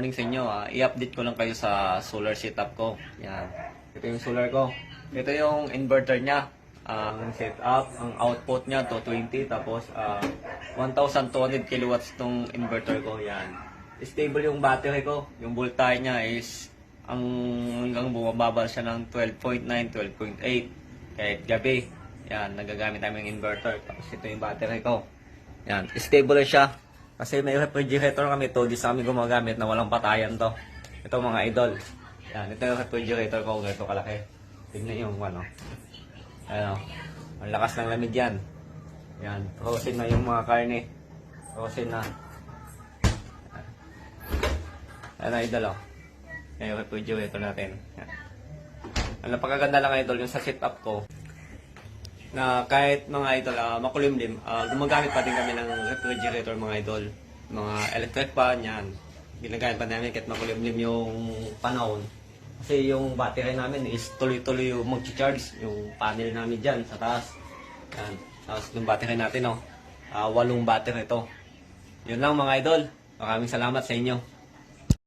morning sa inyo. I-update ko lang kayo sa solar setup ko. Yan. Ito yung solar ko. Ito yung inverter niya. Ang setup, ang output niya 220 tapos 1,200 kilowatts tong inverter ko. Yan. Stable yung battery ko. Yung voltage niya is hanggang bumababa siya ng 12.9, 12.8 kahit gabi. Yan, nagagamit namin yung inverter. Tapos ito yung battery ko. Yan, stable siya. Kasi may refrigerator kami, 2 days kami gumagamit na walang patayan to. Ito mga idol. Yan, ito yung refrigerator ko, ganito kalaki. Tignan yung ano. Ano, ang lakas ng lamig yan. Yan, frozen na yung mga karne. Frozen na. Yan idol oh. Yan yung refrigerator natin. Yan. Ang napakaganda lang idol yung sa setup ko. Na kahit mga idol makulimlim, gumagamit pa din kami ng refrigerator mga idol. Mga electric fan yan. Ginagamit pa namin kahit makulimlim yung panahon. Kasi yung battery namin is tuloy-tuloy yung mag-charge. Yung panel namin dyan sa taas. Yan. Tapos yung battery natin 8 battery ito. Yun lang mga idol. Maraming salamat sa inyo.